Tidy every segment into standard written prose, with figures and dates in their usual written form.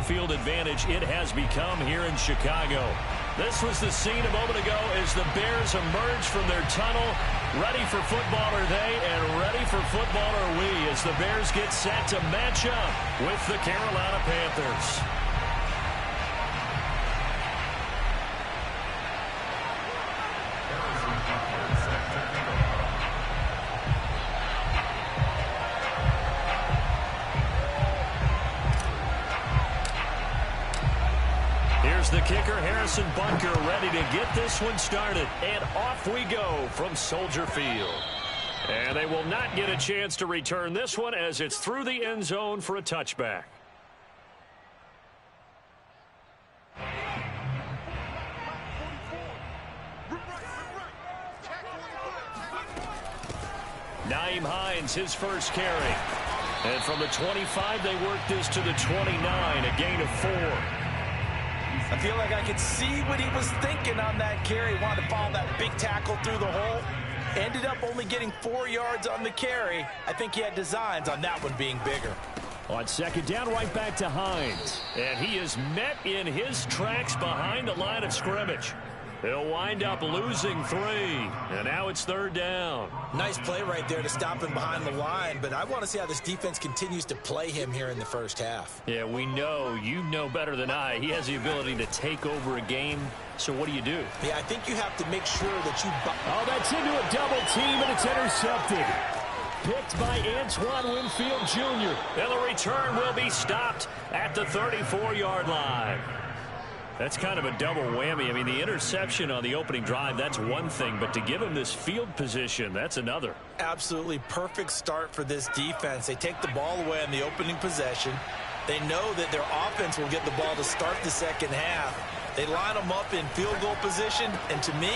field advantage it has become here in Chicago. This was the scene a moment ago as the Bears emerge from their tunnel. Ready for football are they, and ready for football are we as the Bears get set to match up with the Carolina Panthers. The kicker, Harrison Butker, ready to get this one started. And off we go from Soldier Field. And they will not get a chance to return this one as it's through the end zone for a touchback. Nyheim Hines, his first carry. And from the 25, they work this to the 29, a gain of 4. I feel like I could see what he was thinking on that carry. Wanted to follow that big tackle through the hole. Ended up only getting 4 yards on the carry. I think he had designs on that one being bigger. On second down, right back to Hines. And he is met in his tracks behind the line of scrimmage. He'll wind up losing 3. And now it's third down. Nice play right there to stop him behind the line. But I want to see how this defense continues to play him here in the first half. Yeah, we know. You know better than I. He has the ability to take over a game. So what do you do? Yeah, I think you have to make sure that you... Oh, that's into a double team, and it's intercepted. Picked by Antoine Winfield Jr. And the return will be stopped at the 34-yard line. That's kind of a double whammy. I mean, the interception on the opening drive, that's one thing. But to give him this field position, that's another. Absolutely perfect start for this defense. They take the ball away on the opening possession. They know that their offense will get the ball to start the second half. They line them up in field goal position. And to me,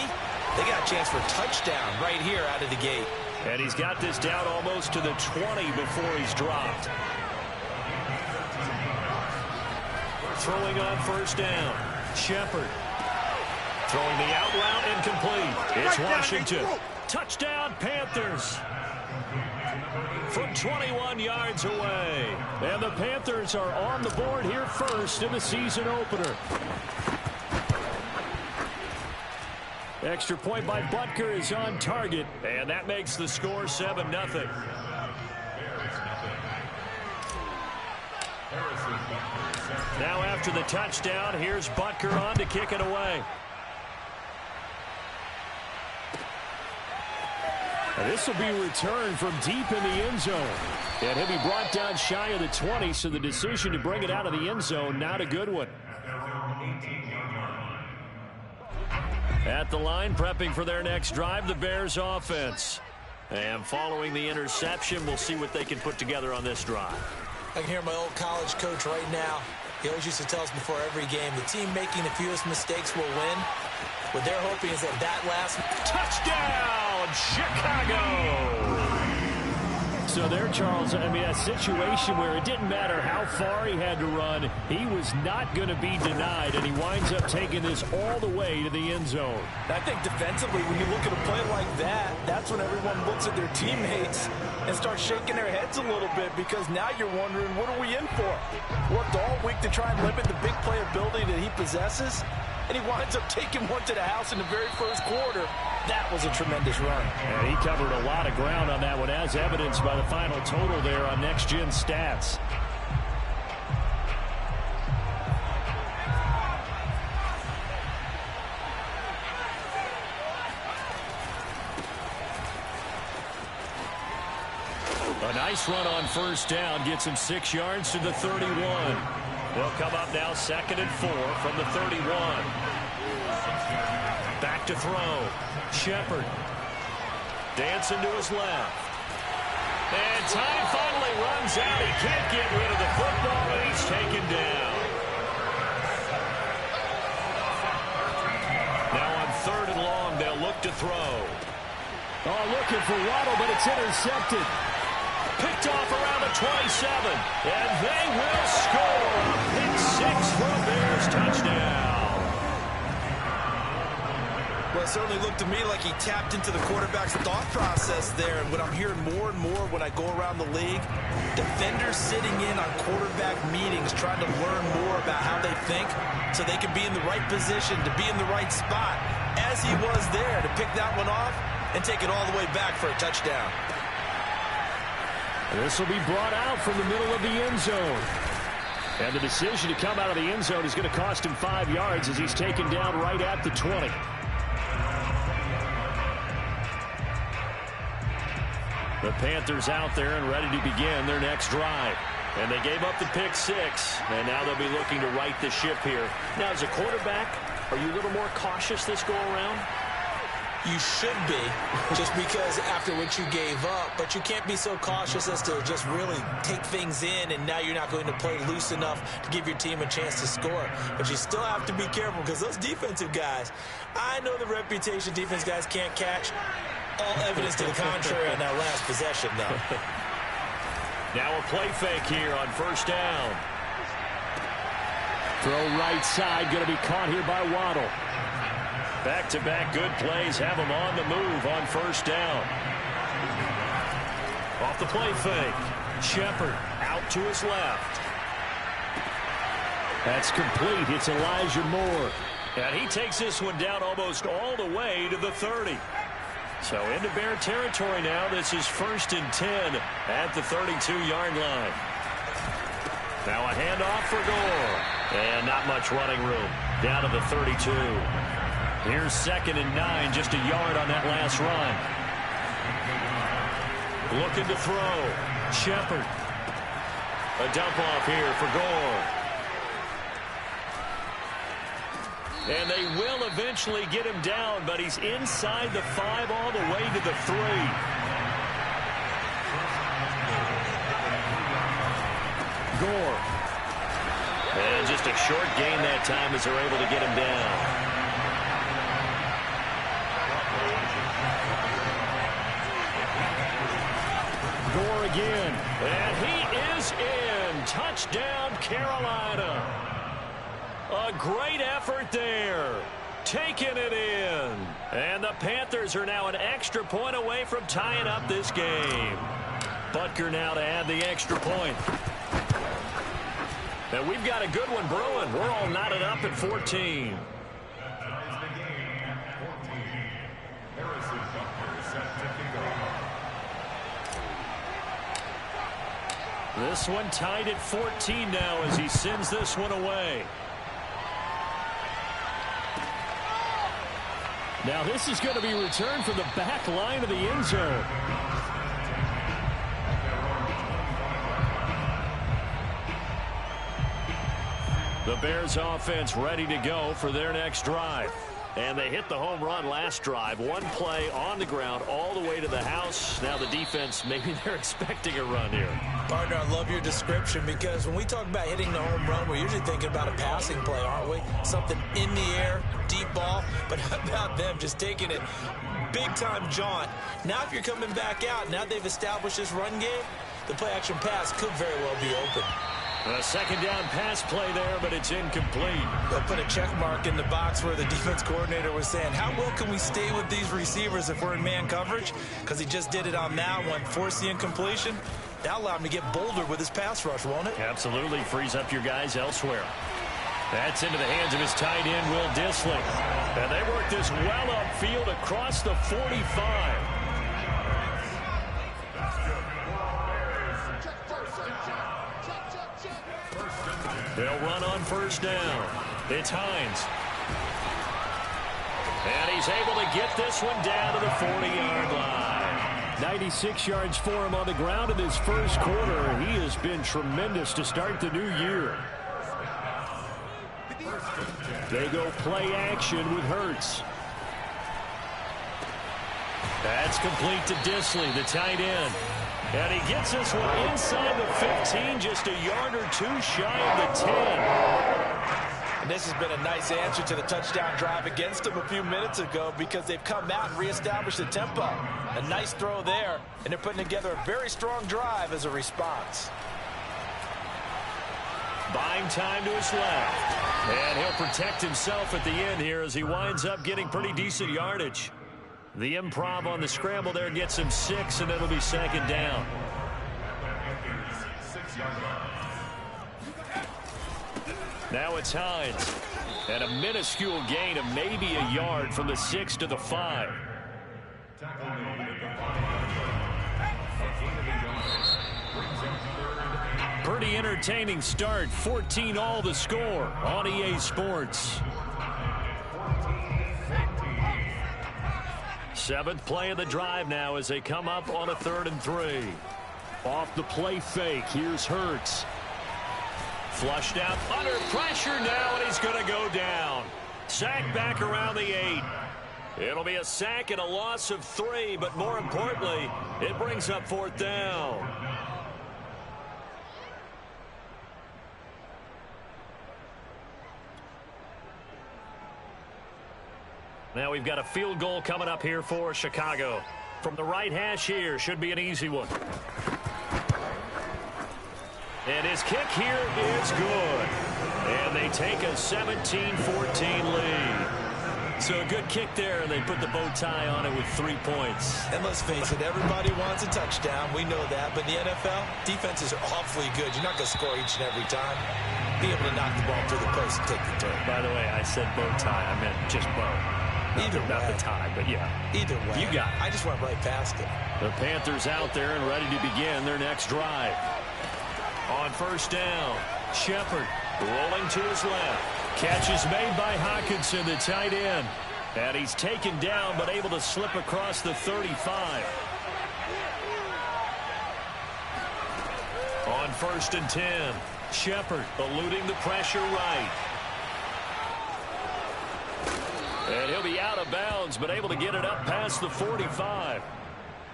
they got a chance for a touchdown right here out of the gate. And he's got this down almost to the 20 before he's dropped. Throwing on first down. Shepard. Throwing the out route incomplete. It's Washington. Touchdown Panthers. From 21 yards away. And the Panthers are on the board here first in the season opener. Extra point by Butker is on target. And that makes the score 7-0. Now after the touchdown, here's Butker on to kick it away. And this will be returned from deep in the end zone. And he'll be brought down shy of the 20, so the decision to bring it out of the end zone, not a good one. At the line, prepping for their next drive, the Bears offense. And following the interception, we'll see what they can put together on this drive. I can hear my old college coach right now. He always used to tell us before every game, the team making the fewest mistakes will win. What they're hoping is that last touchdown, Chicago! So there, Charles, I mean, a situation where it didn't matter how far he had to run, he was not going to be denied, and he winds up taking this all the way to the end zone. I think defensively, when you look at a play like that, that's when everyone looks at their teammates and starts shaking their heads a little bit, because now you're wondering, what are we in for? Worked all week to try and limit the big play ability that he possesses, and he winds up taking one to the house in the very first quarter. That was a tremendous run. And he covered a lot of ground on that one, as evidenced by the final total there on Next Gen Stats. A nice run on first down gets him 6 yards to the 31. They'll come up now 2nd and 4 from the 31. Back to throw. Shepard. Dancing to his left. And time finally runs out. He can't get rid of the football, and he's taken down. Now on 3rd and long, they'll look to throw. Oh, looking for Waddle, but it's intercepted. Picked off around the 27. And they will score. A pick 6 for a Bears touchdown. Well, it certainly looked to me like he tapped into the quarterback's thought process there. And what I'm hearing more and more when I go around the league, defenders sitting in on quarterback meetings trying to learn more about how they think so they can be in the right position, to be in the right spot, as he was there to pick that one off and take it all the way back for a touchdown. This will be brought out from the middle of the end zone. And the decision to come out of the end zone is going to cost him 5 yards as he's taken down right at the 20. The Panthers out there and ready to begin their next drive. And they gave up the pick 6, and now they'll be looking to right the ship here. Now, as a quarterback, are you a little more cautious this go-around? You should be, just because after what you gave up. But you can't be so cautious as to just really take things in, and now you're not going to play loose enough to give your team a chance to score. But you still have to be careful because those defensive guys, I know the reputation defense guys can't catch. All evidence to the contrary on that last possession, though. Now a play fake here on first down. Throw right side, going to be caught here by Waddle. Back-to-back good plays have him on the move on first down. Off the play fake. Shepard out to his left. That's complete. It's Elijah Moore. And he takes this one down almost all the way to the 30. So into Bear territory now. This is 1st and 10 at the 32-yard line. Now a handoff for Gore. And not much running room. Down to the 32. Here's 2nd and 9, just a yard on that last run. Looking to throw. Shepard. A dump off here for Gore. And they will eventually get him down, but he's inside the 5 all the way to the 3. Gore. And just a short gain that time as they're able to get him down. Gore again, and he is in. Touchdown, Carolina. A great effort there. Taking it in. And the Panthers are now an extra point away from tying up this game. Butker now to add the extra point. And we've got a good one brewing. We're all knotted up at 14. This one tied at 14 now as he sends this one away. Now this is going to be returned from the back line of the end zone. The Bears offense ready to go for their next drive. And they hit the home run last drive. One play on the ground all the way to the house. Now the defense, maybe they're expecting a run here. Partner, I love your description because when we talk about hitting the home run, we're usually thinking about a passing play, aren't we? Something in the air, deep ball. But how about them just taking it big-time jaunt? Now if you're coming back out, now they've established this run game, the play-action pass could very well be open. A second down pass play there, but it's incomplete. They'll put a check mark in the box where the defense coordinator was saying, how well can we stay with these receivers if we're in man coverage? Because he just did it on that one, forced the incompletion. That'll allow him to get bolder with his pass rush, won't it? Absolutely. Frees up your guys elsewhere. That's into the hands of his tight end, Will Dissly. And they work this well upfield across the 45. They'll run on first down. It's Hines. And he's able to get this one down to the 40-yard line. 96 yards for him on the ground in his first quarter. He has been tremendous to start the new year. They go play action with Hurts. That's complete to Dissly, the tight end. And he gets this one inside the 15, just a yard or two shy of the 10. And this has been a nice answer to the touchdown drive against them a few minutes ago because they've come out and reestablished the tempo. A nice throw there, and they're putting together a very strong drive as a response. Buying time to his left. And he'll protect himself at the end here as he winds up getting pretty decent yardage. The improv on the scramble there gets him 6, and it'll be second down. Now it's Hines. And a minuscule gain of maybe a yard from the 6 to the 5. Pretty entertaining start. 14-all the score on EA Sports. 7th play of the drive now as they come up on a 3rd and 3. Off the play fake. Here's Hurts. Flushed out under pressure now, and he's going to go down. Sack back around the 8. It'll be a sack and a loss of 3, but more importantly, it brings up 4th down. Now we've got a field goal coming up here for Chicago. From the right hash here, should be an easy one. And his kick here is good. And they take a 17-14 lead. So a good kick there, and they put the bow tie on it with 3 points. And let's face it, everybody wants a touchdown. We know that. But in the NFL, defenses are awfully good. You're not going to score each and every time. Be able to knock the ball through the post and take the turn. By the way, I said bow tie. I meant just bow. Not the tie, but yeah. Either way. You got it. I just went right past it. The Panthers out there and ready to begin their next drive. On 1st down, Shepard rolling to his left. Catch is made by Hockenson, the tight end. And he's taken down, but able to slip across the 35. On 1st and 10, Shepard eluding the pressure right. And he'll be out of bounds, but able to get it up past the 45.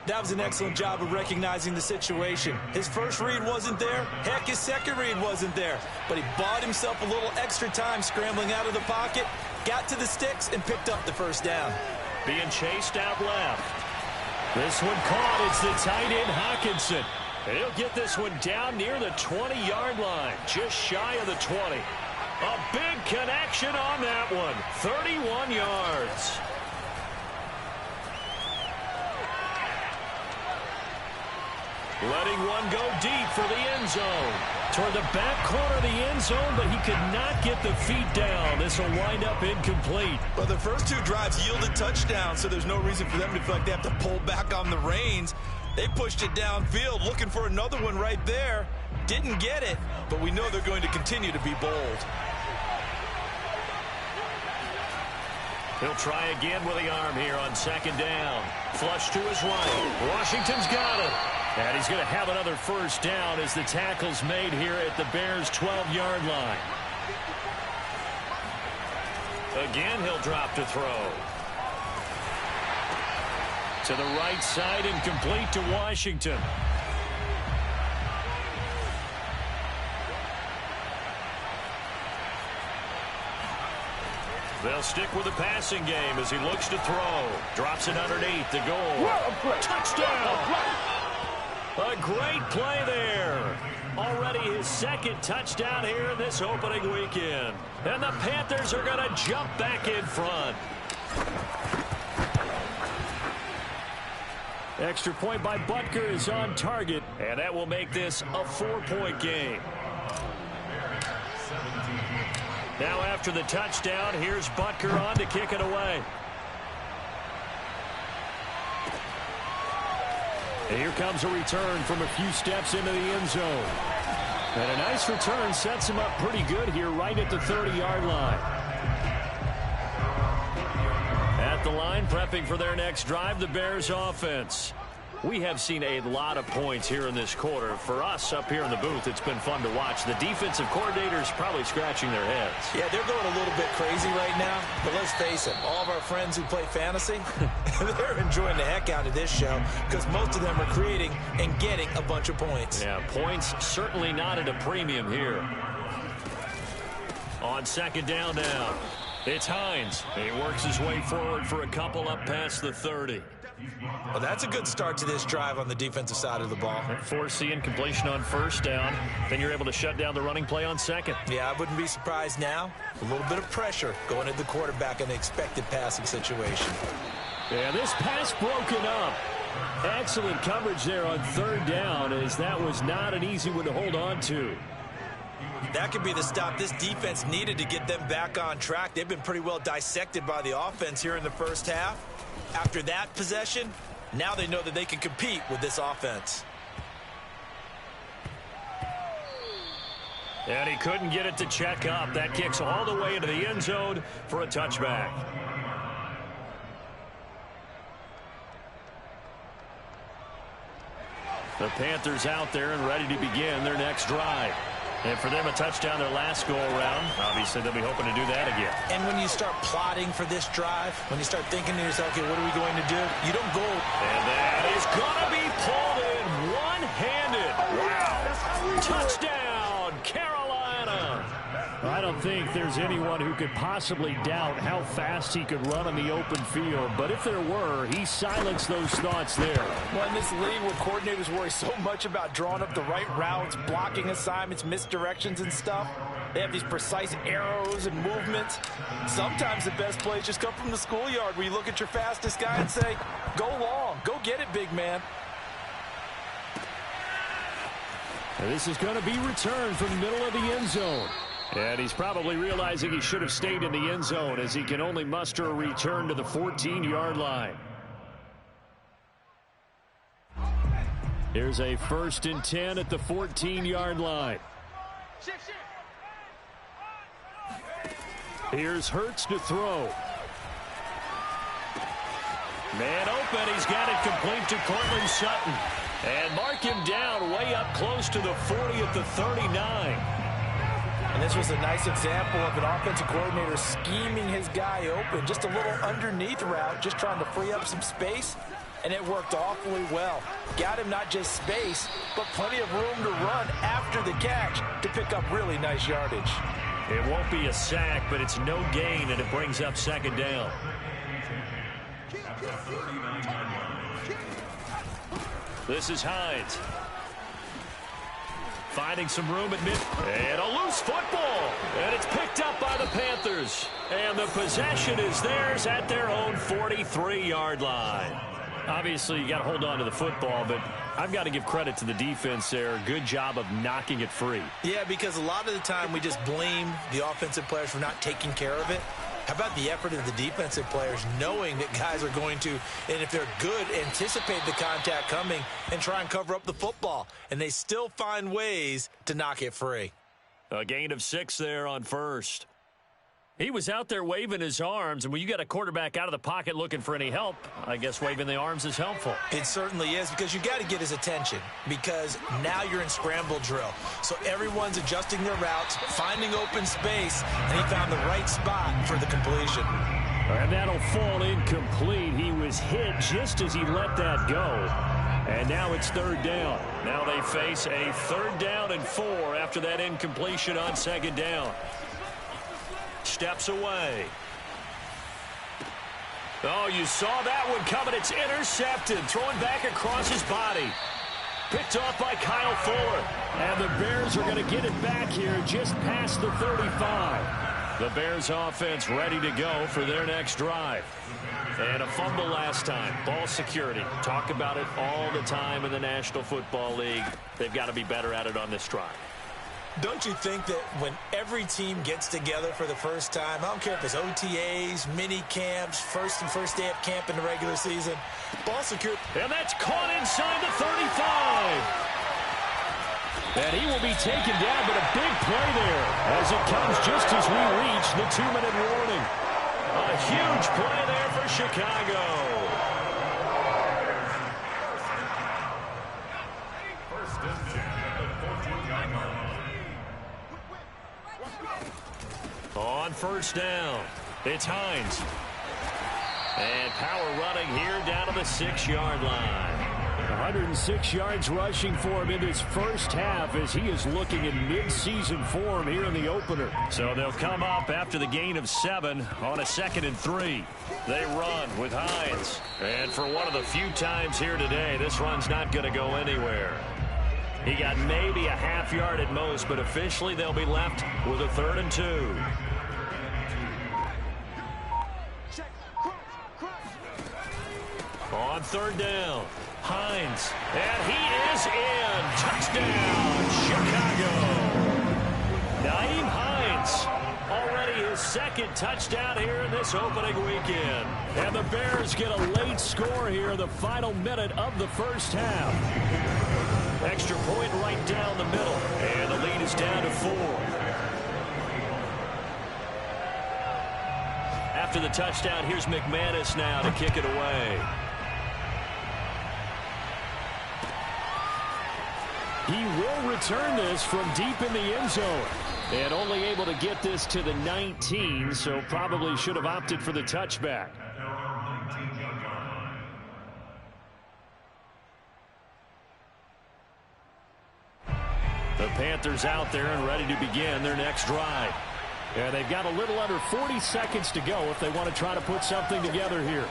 That was an excellent job of recognizing the situation. His first read wasn't there. Heck, his second read wasn't there. But he bought himself a little extra time scrambling out of the pocket, got to the sticks, and picked up the 1st down. Being chased out left. This one caught. It's the tight end, Hockenson. And he'll get this one down near the 20-yard line, just shy of the 20. A big connection on that one. 31 yards. Letting one go deep for the end zone. Toward the back corner of the end zone, but he could not get the feet down. This will wind up incomplete. Well, the first 2 drives yielded touchdowns, so there's no reason for them to feel like they have to pull back on the reins. They pushed it downfield, looking for another one right there. Didn't get it, but we know they're going to continue to be bold. He'll try again with the arm here on 2nd down. Flush to his right. Washington's got it. And he's going to have another 1st down as the tackle's made here at the Bears' 12-yard line. Again, he'll drop to throw. To the right side and complete to Washington. They'll stick with the passing game as he looks to throw. Drops it underneath the goal. Touchdown! A great play there. Already his 2nd touchdown here in this opening weekend. And the Panthers are going to jump back in front. Extra point by Butker is on target, and that will make this a 4-point game. Now after the touchdown, here's Butker on to kick it away. And here comes a return from a few steps into the end zone. And a nice return sets him up pretty good here right at the 30-yard line. At the line, prepping for their next drive, the Bears offense. We have seen a lot of points here in this quarter. For us up here in the booth, it's been fun to watch. The defensive coordinators probably scratching their heads. Yeah, they're going a little bit crazy right now. But let's face it, all of our friends who play fantasy, they're enjoying the heck out of this show because most of them are creating and getting a bunch of points. Yeah, points certainly not at a premium here. On 2nd down now, it's Hines. He works his way forward for a couple up past the 30. Well, that's a good start to this drive on the defensive side of the ball. Forcing incompletion on first down. Then you're able to shut down the running play on second. Yeah, I wouldn't be surprised now. A little bit of pressure going at the quarterback in an expected passing situation. Yeah, this pass broken up. Excellent coverage there on third down, as that was not an easy one to hold on to. That could be the stop this defense needed to get them back on track. They've been pretty well dissected by the offense here in the first half. After that possession, now they know that they can compete with this offense. And he couldn't get it to check up. That kicks all the way into the end zone for a touchback. The Panthers out there and ready to begin their next drive. And for them, a touchdown their last go-around. Obviously, they'll be hoping to do that again. And when you start plotting for this drive, when you start thinking to yourself, okay, what are we going to do? You don't go. And that is going to be pulled in one-handed. Wow. Touchdown, Carolina. I don't think there's anyone who could possibly doubt how fast he could run on the open field. But if there were, he silenced those thoughts there. Well, in this league where coordinators worry so much about drawing up the right routes, blocking assignments, misdirections and stuff, they have these precise arrows and movements. Sometimes the best plays just come from the schoolyard where you look at your fastest guy and say, go long, go get it, big man. And this is going to be returned from the middle of the end zone. And he's probably realizing he should have stayed in the end zone, as he can only muster a return to the 14-yard line. Here's a 1st and 10 at the 14-yard line. Here's Hurts to throw. Man open. He's got it complete to Cortland Sutton. And mark him down way up close to the 40 at the 39. And this was a nice example of an offensive coordinator scheming his guy open. Just a little underneath route, just trying to free up some space. And it worked awfully well. Got him not just space, but plenty of room to run after the catch to pick up really nice yardage. It won't be a sack, but it's no gain, and it brings up 2nd down. This is Hines. Finding some room at mid. And a loose football. And it's picked up by the Panthers. And the possession is theirs at their own 43-yard line. Obviously, you got to hold on to the football, but I've got to give credit to the defense there. Good job of knocking it free. Yeah, because a lot of the time we just blame the offensive players for not taking care of it. How about the effort of the defensive players knowing that guys are going to, and if they're good, anticipate the contact coming and try and cover up the football. And they still find ways to knock it free. A gain of 6 there on first. He was out there waving his arms, and when you got a quarterback out of the pocket looking for any help, I guess waving the arms is helpful. It certainly is, because you got to get his attention, because now you're in scramble drill. So everyone's adjusting their routes, finding open space, and he found the right spot for the completion. And that'll fall incomplete. He was hit just as he let that go. And now it's 3rd down. Now they face a 3rd down and 4 after that incompletion on 2nd down. Steps away. Oh, you saw that one coming. It's intercepted. Throwing back across his body. Picked off by Kyle Fuller. And the Bears are going to get it back here just past the 35. The Bears offense ready to go for their next drive. And a fumble last time. Ball security. Talk about it all the time in the National Football League. They've got to be better at it on this drive. Don't you think that when every team gets together for the first time, I don't care if it's OTAs, mini camps, first day of camp in the regular season, ball security. And that's caught inside the 35. And he will be taken down, but a big play there as it comes just as we reach the 2-minute warning. A huge play there for Chicago. On 1st down, it's Hines. And power running here down to the 6-yard line. 106 yards rushing for him in this first half as he is looking in mid-season form here in the opener. So they'll come up after the gain of 7 on a 2nd and 3. They run with Hines. And for one of the few times here today, this run's not going to go anywhere. He got maybe a half yard at most, but officially they'll be left with a 3rd and 2. On 3rd down, Hines, and he is in. Touchdown, Chicago. Nyheim Hines, already his 2nd touchdown here in this opening weekend. And the Bears get a late score here in the final minute of the first half. Extra point right down the middle, and the lead is down to 4. After the touchdown, here's McManus now to kick it away. He will return this from deep in the end zone. And only able to get this to the 19, so probably should have opted for the touchback. The Panthers out there and ready to begin their next drive. And they've got a little under 40 seconds to go if they want to try to put something together here.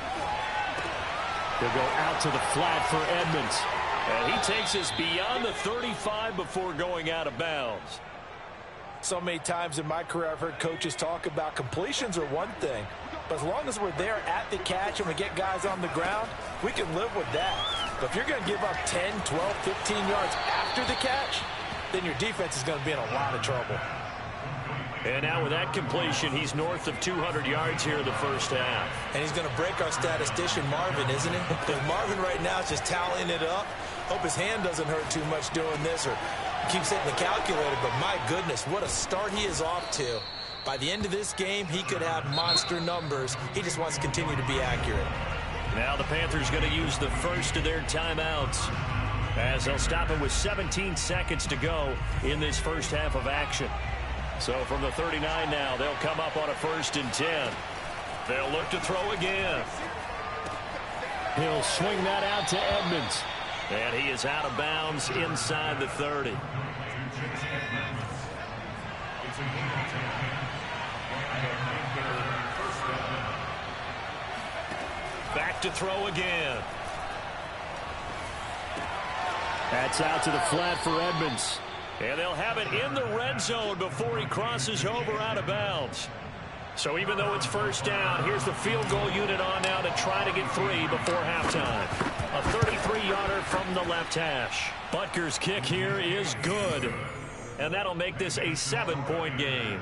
They'll go out to the flat for Edmonds. And he takes us beyond the 35 before going out of bounds. So many times in my career I've heard coaches talk about completions are one thing, but as long as we're there at the catch and we get guys on the ground, we can live with that. But if you're going to give up 10, 12, 15 yards after the catch, then your defense is going to be in a lot of trouble. And now with that completion, he's north of 200 yards here in the first half. And he's going to break our statistician Marvin, isn't he? Because Marvin right now is just tallying it up. Hope his hand doesn't hurt too much doing this or keeps hitting the calculator. But my goodness, what a start he is off to. By the end of this game, he could have monster numbers. He just wants to continue to be accurate. Now the Panthers going to use the first of their timeouts as they'll stop it with 17 seconds to go in this first half of action. So from the 39 now, they'll come up on a 1st and 10. They'll look to throw again. He'll swing that out to Edmonds. And he is out of bounds inside the 30. Back to throw again. That's out to the flat for Edmonds. And they'll have it in the red zone before he crosses over out of bounds. So even though it's 1st down, here's the field goal unit on now to try to get 3 before halftime. A 33-yarder from the left hash. Butker's kick here is good. And that'll make this a 7-point game.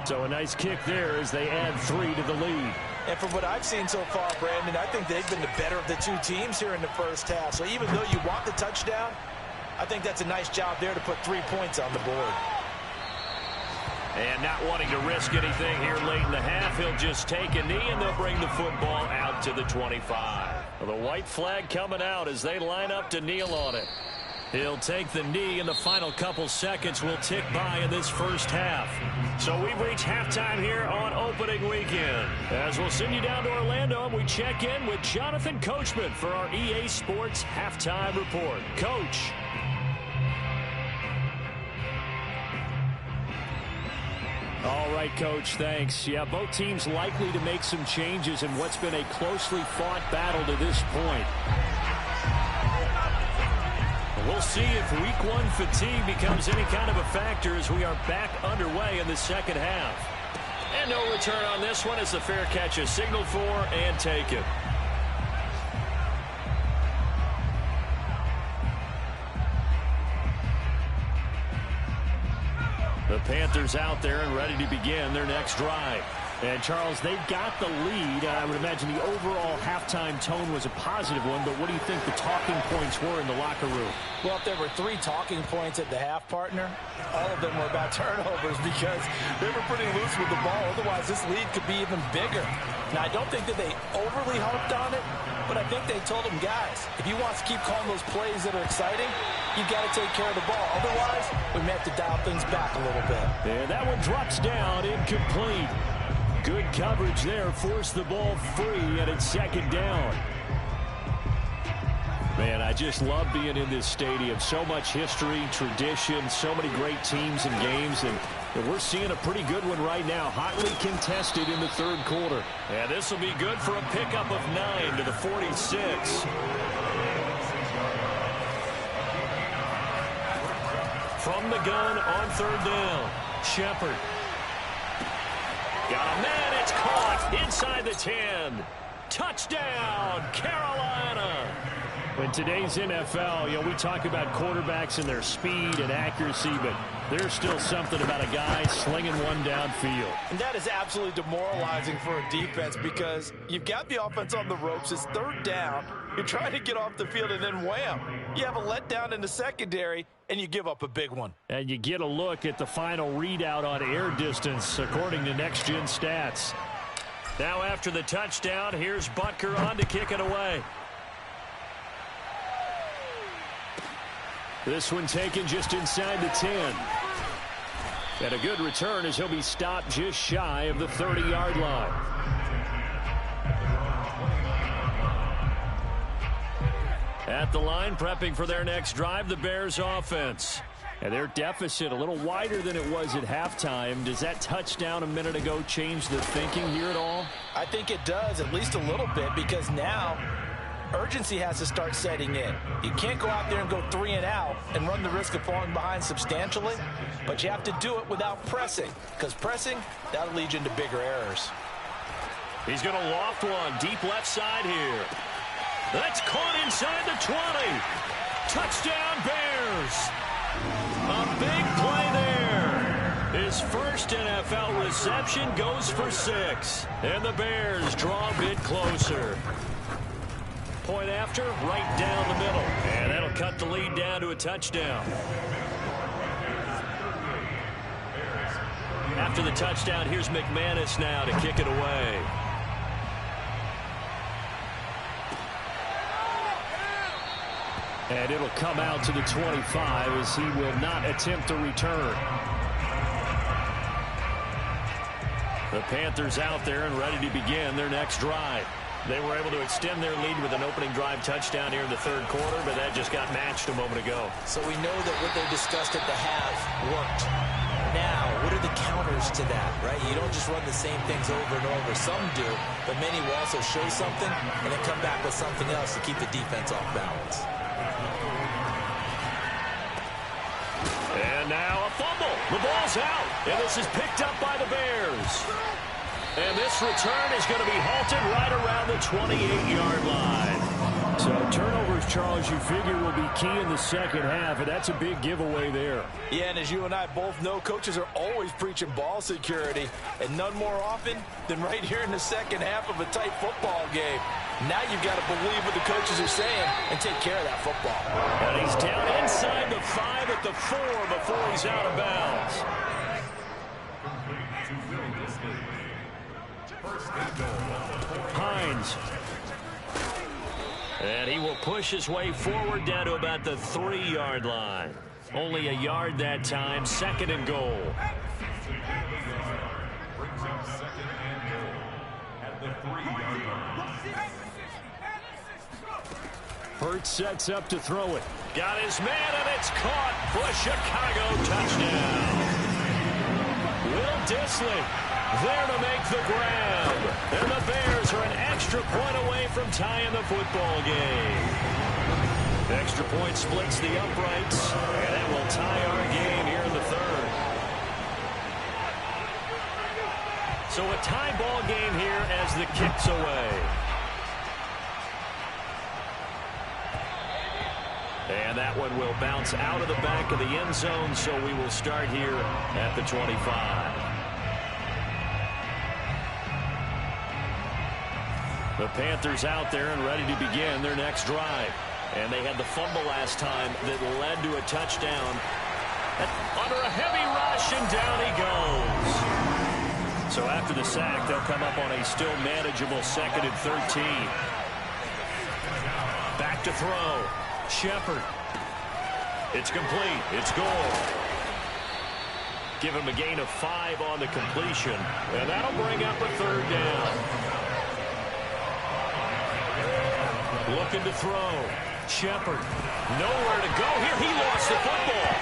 So a nice kick there as they add 3 to the lead. And from what I've seen so far, Brandon, I think they've been the better of the two teams here in the first half. So even though you want the touchdown, I think that's a nice job there to put 3 points on the board. And not wanting to risk anything here late in the half, he'll just take a knee and they'll bring the football out to the 25. Well, the white flag coming out as they line up to kneel on it. He'll take the knee, and the final couple seconds will tick by in this first half. So we've reached halftime here on opening weekend. As we'll send you down to Orlando, and we check in with Jonathan Coachman for our EA Sports Halftime Report. Coach. All right, Coach, thanks. Yeah, both teams likely to make some changes in what's been a closely fought battle to this point. We'll see if Week 1 fatigue becomes any kind of a factor as we are back underway in the second half. And no return on this one as the fair catch is signaled for and taken. The Panthers out there and ready to begin their next drive. And, Charles, they've got the lead. I would imagine the overall halftime tone was a positive one, but what do you think the talking points were in the locker room? Well, if there were 3 talking points at the half, partner, all of them were about turnovers because they were pretty loose with the ball. Otherwise, this lead could be even bigger. Now, I don't think that they overly harped on it, but I think they told them, guys, if you want to keep calling those plays that are exciting, you've got to take care of the ball. Otherwise, we may have to dial things back a little bit. And that one drops down, incomplete. Good coverage there, forced the ball free, and it's second down. Man, I just love being in this stadium. So much history, tradition, so many great teams and games, and we're seeing a pretty good one right now. Hotly contested in the third quarter. And this will be good for a pickup of 9 to the 46. From the gun on third down, Shepard. Got a man, it's caught inside the 10. Touchdown, Carolina. In today's NFL, we talk about quarterbacks and their speed and accuracy, but there's still something about a guy slinging one downfield. And that is absolutely demoralizing for a defense because you've got the offense on the ropes. It's third down. You're trying to get off the field, and then wham, you have a letdown in the secondary, and you give up a big one. And you get a look at the final readout on air distance, according to Next Gen Stats. Now after the touchdown, here's Butker on to kick it away. This one taken just inside the 10. And a good return as he'll be stopped just shy of the 30-yard line. At the line, prepping for their next drive, the Bears offense. And their deficit a little wider than it was at halftime. Does that touchdown a minute ago change the thinking here at all? I think it does, at least a little bit, because now urgency has to start setting in. You can't go out there and go 3 and out and run the risk of falling behind substantially, but you have to do it without pressing, because pressing, that'll lead you into bigger errors. He's going to loft one deep left side here. That's caught inside the 20. Touchdown, Bears. A big play there. His first NFL reception goes for 6. And the Bears draw a bit closer. Point after, right down the middle. And that'll cut the lead down to a touchdown. After the touchdown, here's McManus now to kick it away. And it'll come out to the 25 as he will not attempt to return. The Panthers out there and ready to begin their next drive. They were able to extend their lead with an opening drive touchdown here in the third quarter, but that just got matched a moment ago. So we know that what they discussed at the half worked. Now, what are the counters to that, right? You don't just run the same things over and over. Some do, but many will also show something and then come back with something else to keep the defense off balance. And now a fumble. The ball's out, and this is picked up by the Bears. And this return is going to be halted right around the 28-yard line. So turnovers, Charles, you figure will be key in the second half, and that's a big giveaway there. Yeah, and as you and I both know, coaches are always preaching ball security, and none more often than right here in the second half of a tight football game. Now you've got to believe what the coaches are saying and take care of that football. And he's down inside the 5 at the 4 before he's out of bounds. Hines. And he will push his way forward down to about the 3-yard line. Only a yard that time, 2nd and goal. Hurts sets up to throw it. Got his man, and it's caught for a Chicago touchdown. Will Dissly there to make the grab. And the Bears are an extra point away from tying the football game. Extra point splits the uprights, and that will tie our game here in the third. So a tie ball game here as the kick's away. And that one will bounce out of the back of the end zone, so we will start here at the 25. The Panthers out there and ready to begin their next drive. And they had the fumble last time that led to a touchdown. Under a heavy rush, and down he goes. So after the sack, they'll come up on a still manageable 2nd and 13. Back to throw. Shepard. It's complete. It's goal. Give him a gain of 5 on the completion. And that'll bring up a 3rd down. Looking to throw. Shepard, nowhere to go here. He lost the football.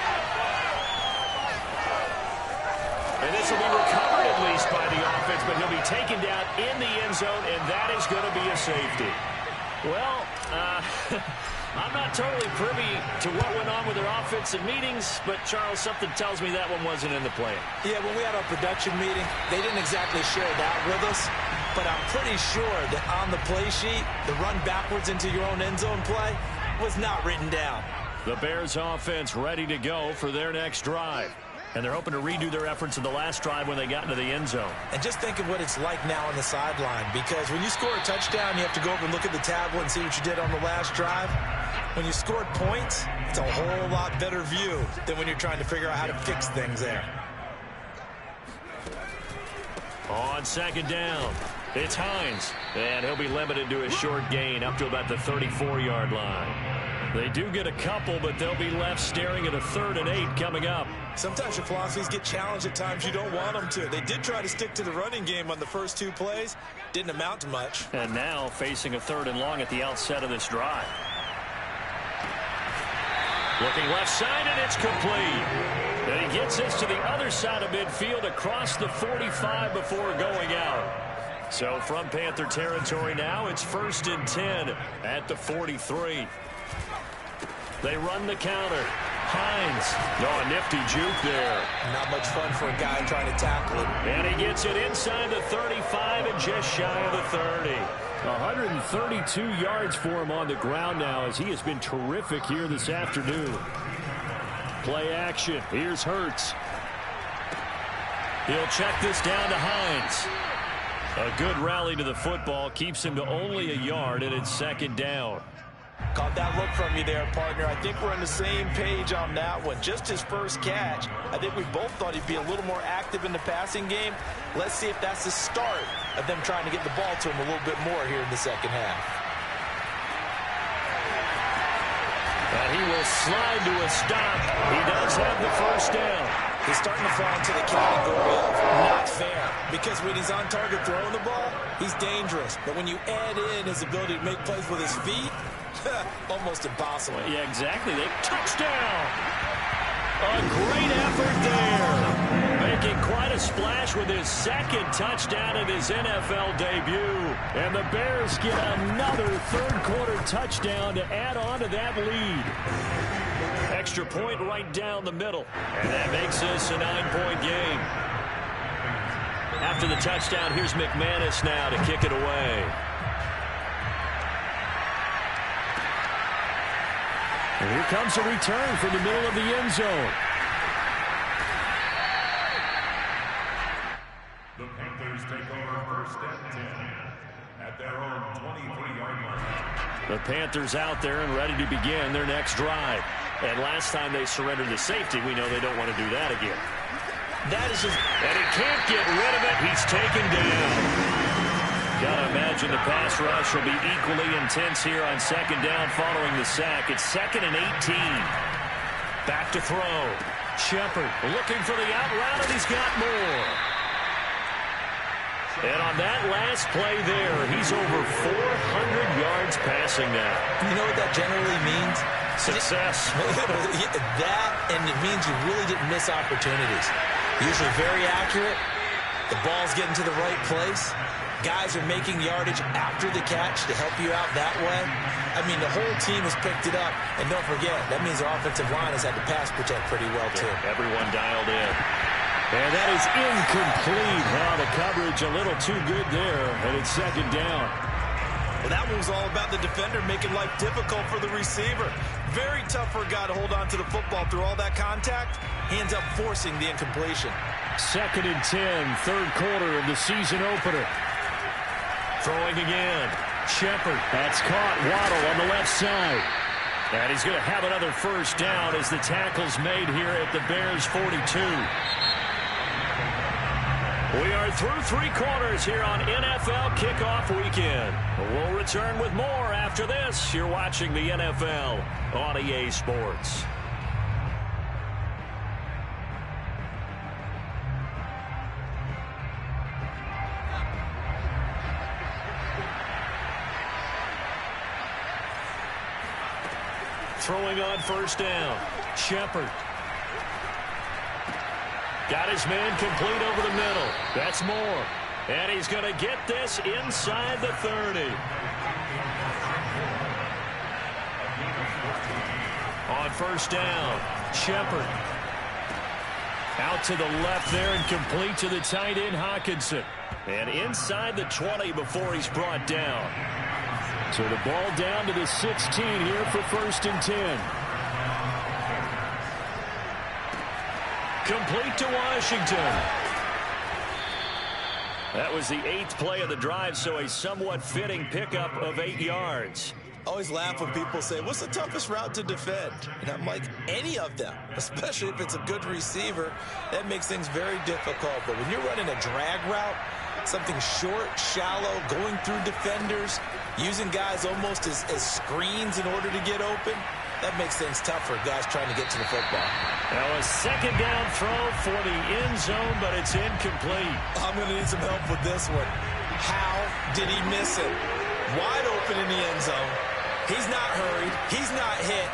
And this will be recovered at least by the offense, but he'll be taken down in the end zone, and that is going to be a safety. Well, I'm not totally privy to what went on with their offensive meetings, but, Charles, something tells me that one wasn't in the plan. Yeah, when we had our production meeting, they didn't exactly share that with us, but I'm pretty sure that on the play sheet, the run backwards into your own end zone play was not written down. The Bears offense ready to go for their next drive. And they're hoping to redo their efforts in the last drive when they got into the end zone. And just think of what it's like now on the sideline, because when you score a touchdown, you have to go over and look at the tablet and see what you did on the last drive. When you scored points, it's a whole lot better view than when you're trying to figure out how to fix things there. On second down, it's Hines. And he'll be limited to a short gain up to about the 34-yard line. They do get a couple, but they'll be left staring at a 3rd and 8 coming up. Sometimes your philosophies get challenged at times you don't want them to. They did try to stick to the running game on the first 2 plays. Didn't amount to much. And now facing a 3rd and long at the outset of this drive. Looking left side, and it's complete. And he gets this to the other side of midfield across the 45 before going out. So from Panther territory now, it's 1st and 10 at the 43. They run the counter. Hines. Oh, a nifty juke there. Not much fun for a guy trying to tackle it. And he gets it inside the 35 and just shy of the 30. 132 yards for him on the ground now, as he has been terrific here this afternoon. Play action. Here's Hurts. He'll check this down to Hines. A good rally to the football keeps him to only a yard, and it's 2nd down. Caught that look from you there, partner. I think we're on the same page on that one. Just his first catch. I think we both thought he'd be a little more active in the passing game. Let's see if that's the start of them trying to get the ball to him a little bit more here in the second half. And he will slide to a stop. He does have the 1st down. He's starting to fall into the category of not fair, because when he's on target throwing the ball, he's dangerous. But when you add in his ability to make plays with his feet, almost impossible. Well, yeah, exactly. Touchdown! A great effort there. Making quite a splash with his 2nd touchdown in his NFL debut. And the Bears get another 3rd quarter touchdown to add on to that lead. Extra point right down the middle. And that makes this a 9-point game. After the touchdown, here's McManus now to kick it away. And here comes a return from the middle of the end zone. The Panthers take over 1st and 10 at their own 23-yard line. The Panthers out there and ready to begin their next drive. And last time they surrendered the safety, we know they don't want to do that again. That is just... And he can't get rid of it. He's taken down. Gotta imagine the pass rush will be equally intense here on 2nd down following the sack. It's 2nd and 18. Back to throw. Shepard looking for the out route, and he's got more. And on that last play there, he's over 400 yards passing now. You know what that generally means? Success. That, and it means you really didn't miss opportunities. Usually very accurate. The ball's getting to the right place. Guys are making yardage after the catch to help you out that way. I mean, the whole team has picked it up. And don't forget, that means our offensive line has had to pass protect pretty well, too. Everyone dialed in. And that is incomplete. Now the coverage a little too good there, and it's 2nd down. Well, that one was all about the defender making life difficult for the receiver. Very tough for a guy to hold on to the football through all that contact. He ends up forcing the incompletion. 2nd and 10, 3rd quarter of the season opener. Throwing again. Shepard. That's caught. Waddle on the left side. And he's going to have another 1st down as the tackle's made here at the Bears 42. We are through 3 quarters here on NFL Kickoff Weekend. We'll return with more after this. You're watching the NFL on EA Sports. Throwing on first down. Shepard. Got his man complete over the middle. That's Moore. And he's going to get this inside the 30. On first down, Shepard. Out to the left there and complete to the tight end, Hockenson. And inside the 20 before he's brought down. So the ball down to the 16 here for 1st and 10. Complete to Washington. That was the 8th play of the drive, so a somewhat fitting pickup of 8 yards. Always laugh when people say, what's the toughest route to defend? And I'm like, any of them, especially if it's a good receiver. That makes things very difficult. But when you're running a drag route, something short, shallow, going through defenders, using guys almost as screens in order to get open, that makes things tough for guys trying to get to the football. Now a second down throw for the end zone, but it's incomplete. I'm going to need some help with this one. How did he miss it? Wide open in the end zone. He's not hurried. He's not hit.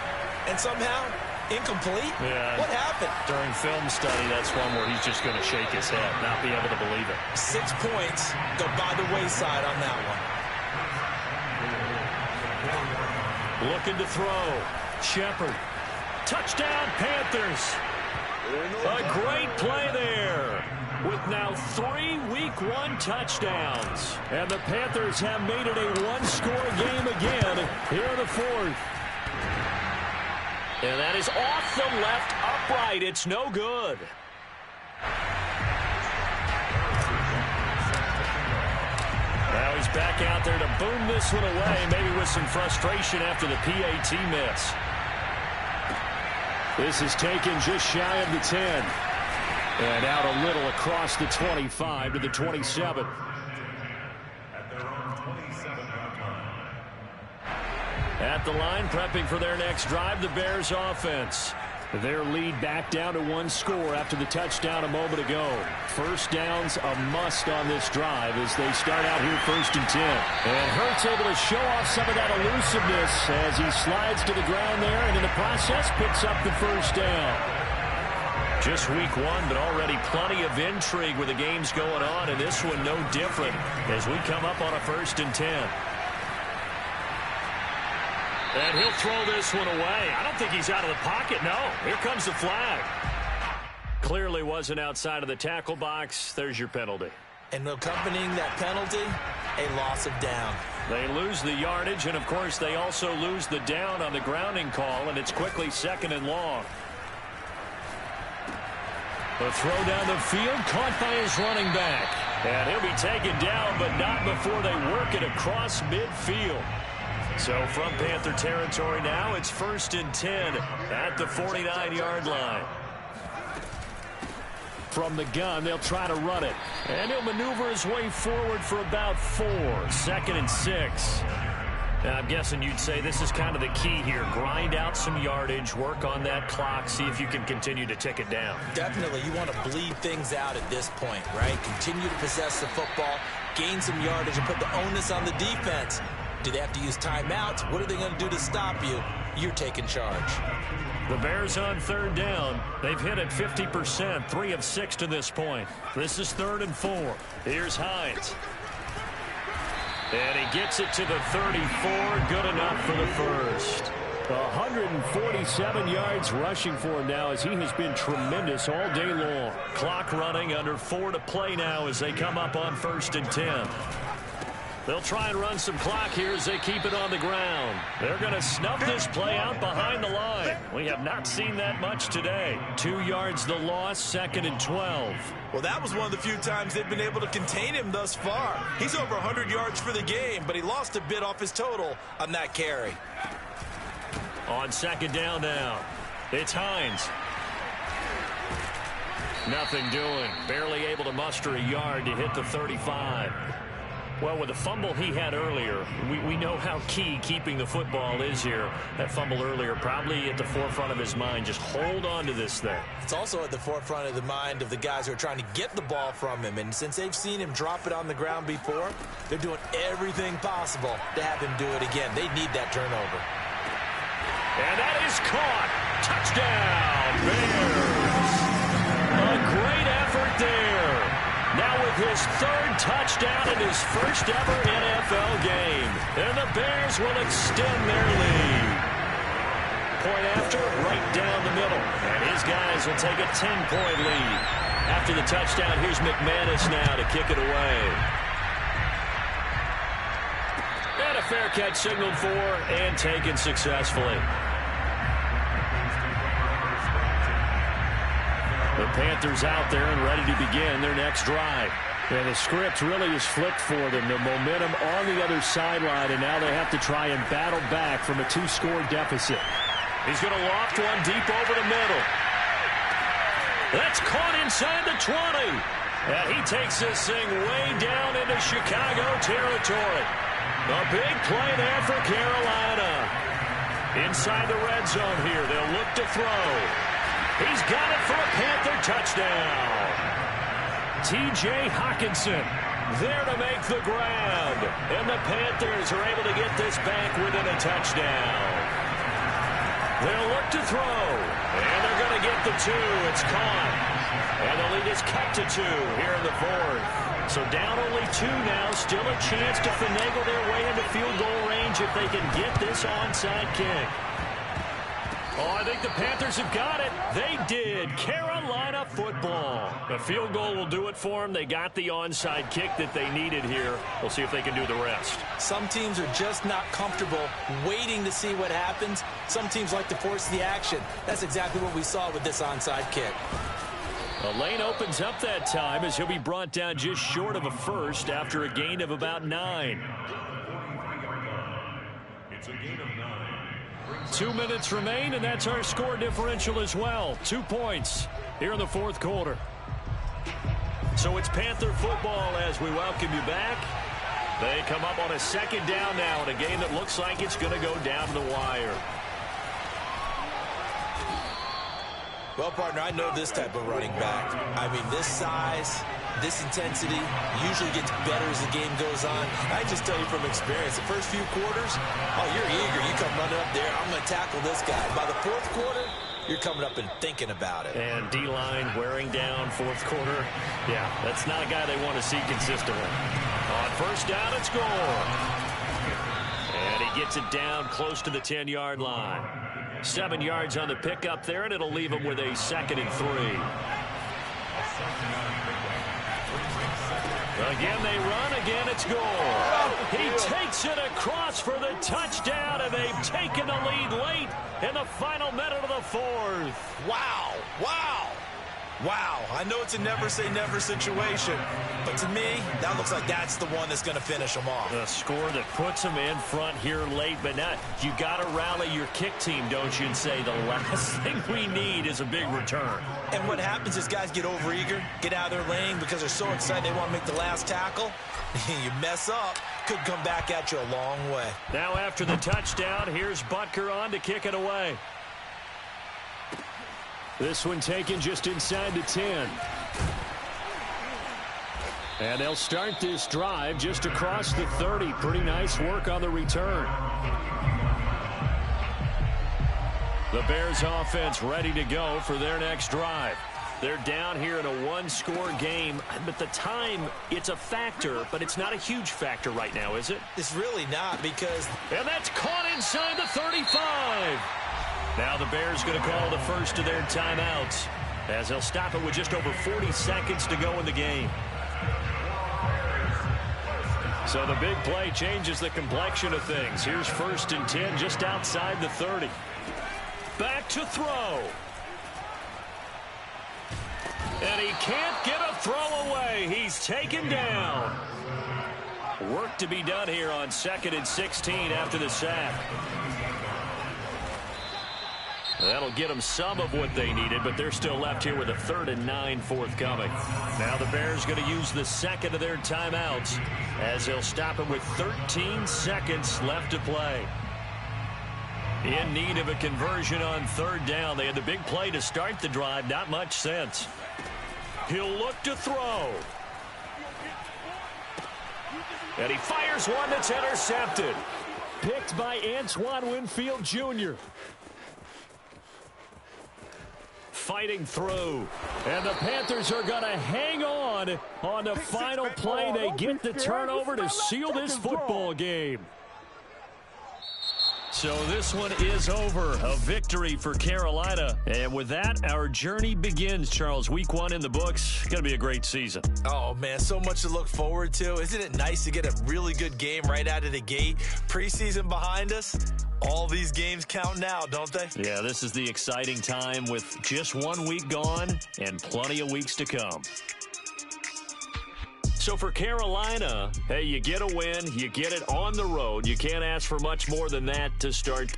And somehow, incomplete? Yeah. What happened? During film study, that's one where he's just going to shake his head, not be able to believe it. 6 points go by the wayside on that one. Looking to throw. Shepard. Touchdown, Panthers. A great play there. With now 3 Week 1 touchdowns. And the Panthers have made it a one-score game again here in the 4th. And that is off the left upright. It's no good. Now he's back out there to boom this one away, maybe with some frustration after the PAT miss. This is taken just shy of the 10. And out a little across the 25 to the 27. At the line, prepping for their next drive, the Bears offense. Their lead back down to 1 score after the touchdown a moment ago. First down's a must on this drive as they start out here 1st and 10. And Hurts able to show off some of that elusiveness as he slides to the ground there and in the process picks up the first down. Just week 1, but already plenty of intrigue with the games going on, and this one no different as we come up on a 1st and 10. And he'll throw this one away. I don't think he's out of the pocket, no. Here comes the flag. Clearly wasn't outside of the tackle box. There's your penalty. And accompanying that penalty, a loss of down. They lose the yardage, and of course they also lose the down on the grounding call, and it's quickly 2nd and long. The throw down the field, caught by his running back. And he'll be taken down, but not before they work it across midfield. So from Panther territory now, it's 1st and 10 at the 49-yard line. From the gun, they'll try to run it. And he'll maneuver his way forward for about 4. 2nd and 6. I'm guessing you'd say this is kind of the key here. Grind out some yardage, work on that clock, see if you can continue to tick it down. Definitely, you want to bleed things out at this point, right? Continue to possess the football, gain some yardage, and put the onus on the defense. Do they have to use timeouts? What are they going to do to stop you? You're taking charge. The Bears on 3rd down. They've hit it 50%, 3 of 6 to this point. This is 3rd and 4. Here's Hines. And he gets it to the 34. Good enough for the first. 147 yards rushing for him now as he has been tremendous all day long. Clock running, under 4 to play now as they come up on 1st and 10. They'll try and run some clock here as they keep it on the ground. They're going to snuff this play out behind the line. We have not seen that much today. 2 yards the loss, 2nd and 12. Well, that was one of the few times they've been able to contain him thus far. He's over 100 yards for the game, but he lost a bit off his total on that carry. On 2nd down now, it's Hines. Nothing doing. Barely able to muster a yard to hit the 35. Well, with the fumble he had earlier, we know how key keeping the football is here. That fumble earlier probably at the forefront of his mind. Just hold on to this thing. It's also at the forefront of the mind of the guys who are trying to get the ball from him. And since they've seen him drop it on the ground before, they're doing everything possible to have him do it again. They need that turnover. And that is caught. Touchdown, Bears. A great effort there. Now with his third touchdown in his first ever NFL game. And the Bears will extend their lead. Point after, right down the middle. And his guys will take a 10-point lead. After the touchdown, here's McManus now to kick it away. And a fair catch signaled for and taken successfully. The Panthers out there and ready to begin their next drive. And the script really is flipped for them. The momentum on the other sideline, and now they have to try and battle back from a 2-score deficit. He's going to loft one deep over the middle. That's caught inside the 20. And he takes this thing way down into Chicago territory. A big play there for Carolina. Inside the red zone here, they'll look to throw. He's got it for a Panther touchdown. T.J. Hockenson there to make the grab. And the Panthers are able to get this back within a touchdown. They'll look to throw. And they're going to get the 2. It's caught. And the lead is cut to 2 here in the fourth. So down only 2 now. Still a chance to finagle their way into field goal range if they can get this onside kick. Oh, I think the Panthers have got it. They did. Carolina football. The field goal will do it for them. They got the onside kick that they needed here. We'll see if they can do the rest. Some teams are just not comfortable waiting to see what happens. Some teams like to force the action. That's exactly what we saw with this onside kick. The lane opens up that time as he'll be brought down just short of a first after a gain of about 9. It's a gain of 9. 2 minutes remain, and that's our score differential as well. 2 points here in the fourth quarter. So it's Panther football as we welcome you back. They come up on a second down now in a game that looks like it's going to go down to the wire. Well, partner, I know this type of running back. I mean, this size, this intensity usually gets better as the game goes on. I just tell you from experience, the first few quarters, oh, you're eager. You come running up there, I'm going to tackle this guy. By the fourth quarter, you're coming up and thinking about it. And D-line wearing down fourth quarter. Yeah, that's not a guy they want to see consistently. On first down, it's Gore. And he gets it down close to the 10-yard line. 7 yards on the pickup there, and it'll leave him with a 2nd and 3. Again, they run. Again, it's Gore. He takes it across for the touchdown, and they've taken the lead late in the final minute of the fourth. Wow. Wow. Wow. I know it's a never-say-never situation, but to me, that looks like that's the one that's going to finish them off. A score that puts them in front here late, but now you got to rally your kick team, don't you, and say the last thing we need is a big return. And what happens is guys get overeager, get out of their lane because they're so excited they want to make the last tackle. You mess up, could come back at you a long way. Now after the touchdown, here's Butker on to kick it away. This one taken just inside the 10. And they'll start this drive just across the 30. Pretty nice work on the return. The Bears offense ready to go for their next drive. They're down here in a one-score game, but the time, it's a factor, but it's not a huge factor right now, is it? It's really not because... And that's caught inside the 35. Now the Bears going to call the first of their timeouts as they'll stop it with just over 40 seconds to go in the game. So the big play changes the complexion of things. Here's 1st and 10 just outside the 30. Back to throw. And he can't get a throw away. He's taken down. Work to be done here on 2nd and 16 after the sack. That'll get them some of what they needed, but they're still left here with a 3rd and 9 forthcoming. Now the Bears going to use the second of their timeouts as they'll stop it with 13 seconds left to play. In need of a conversion on 3rd down. They had the big play to start the drive. Not much sense. He'll look to throw. And he fires one that's intercepted. Picked by Antoine Winfield Jr. fighting through. And the Panthers are going to hang on the final play. They get the turnover to seal this football game. So this one is over. A victory for Carolina. And with that, our journey begins, Charles. Week 1 in the books. Going to be a great season. Oh, man, so much to look forward to. Isn't it nice to get a really good game right out of the gate? Preseason behind us. All these games count now, don't they? Yeah, this is the exciting time with just 1 week gone and plenty of weeks to come. So for Carolina, hey, you get a win, you get it on the road. You can't ask for much more than that to start